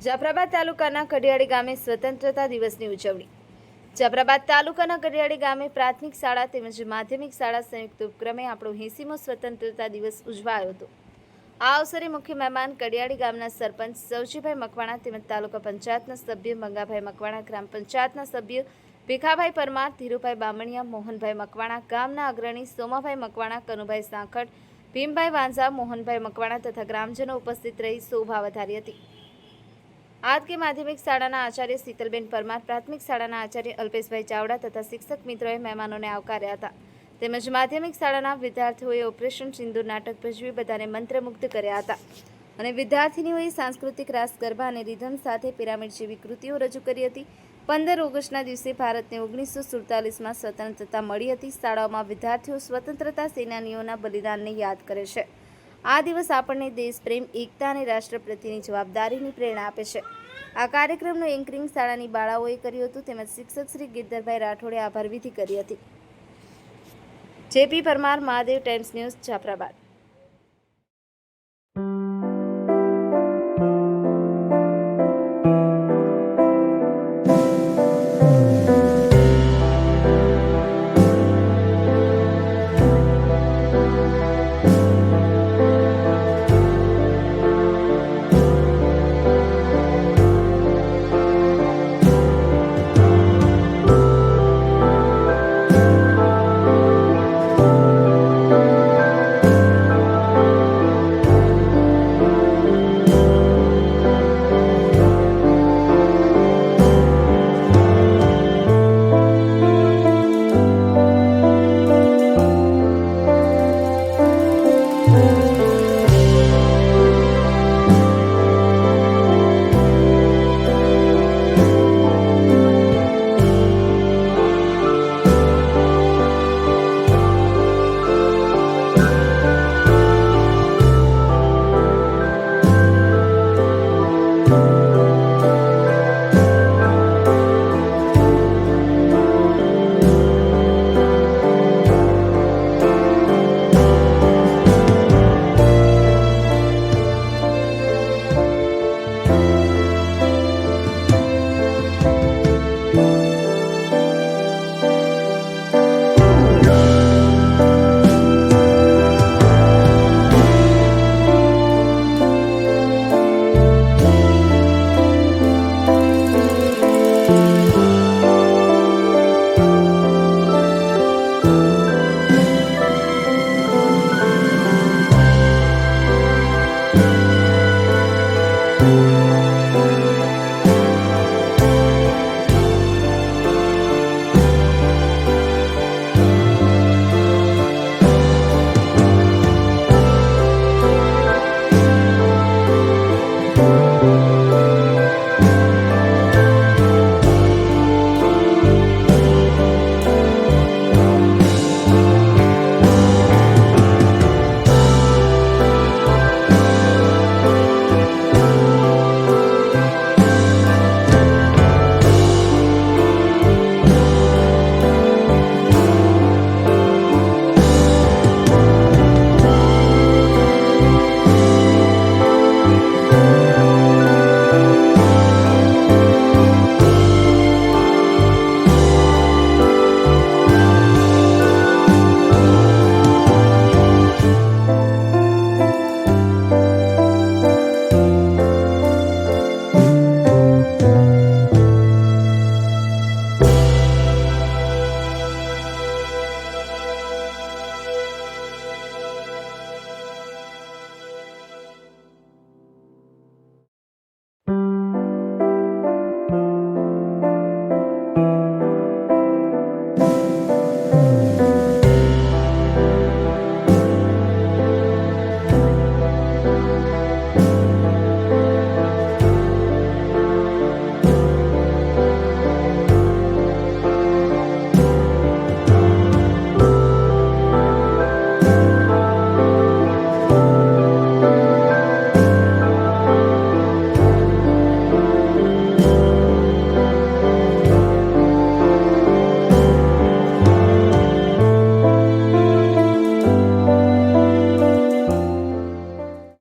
જાફરાબાદ તાલુકાના કડિયાળી ગામે સ્વતંત્રતા દિવસની ઉજવણી। જાફરાબાદ તાલુકાના કડિયાળી ગામે પ્રાથમિક શાળા તેમજ માધ્યમિક શાળા સંયુક્ત ઉપક્રમે આપણો 80મો સ્વતંત્રતા દિવસ ઉજવાયો હતો। આ અવસરે મુખ્ય મહેમાન કડિયાળી ગામના સરપંચ સવજીભાઈ મકવાણા તેમજ તાલુકા પંચાયતના સભ્ય મંગાભાઈ મકવાણા, ગ્રામ પંચાયતના સભ્ય ભીખાભાઈ પરમાર, ધીરુભાઈ બામણિયા, મોહનભાઈ મકવાણા, ગામના અગ્રણી સોમાભાઈ મકવાણા, કનુભાઈ સાંખટ, ભીમભાઈ વાંઝા, મોહનભાઈ મકવાણા તથા ગ્રામજનો ઉપસ્થિત રહી શોભા વધારી હતી। આદકે માધ્યમિક શાળાના આચાર્ય શીતલબેન પરમાર, પ્રાથમિક શાળાના આચાર્ય અલ્પેશભાઈ ચાવડા તથા શિક્ષક મિત્રોએ મહેમાનોને આવકાર્યા હતા। તેમજ માધ્યમિક શાળાના વિદ્યાર્થીઓએ ઓપરેશન સિંદૂર નાટક ભજવી બધાને મંત્રમુગ્ધ કર્યા હતા અને વિદ્યાર્થીનીઓએ સાંસ્કૃતિક રાસ ગરબા અને રિધમ સાથે પિરામિડ જેવી કૃતિઓ રજૂ કરી હતી। 15 ઓગસ્ટના દિવસે ભારતને 1947માં સ્વતંત્રતા મળી હતી। શાળાઓમાં વિદ્યાર્થીઓ સ્વતંત્રતા સેનાનીઓના બલિદાનને યાદ કરે છે। આ દિવસ આપણને દેશપ્રેમ, એકતા અને રાષ્ટ્ર પ્રત્યેની જવાબદારીની પ્રેરણા આપે છે। આ કાર્યક્રમનું એન્કરિંગ શાળાની બાળાઓએ કર્યું હતું તેમજ શિક્ષક શ્રી ગિરધરભાઈ રાઠોડે આભાર વિધિ કરી હતી। JP Parmar, Mahadev times news, Jafrabad.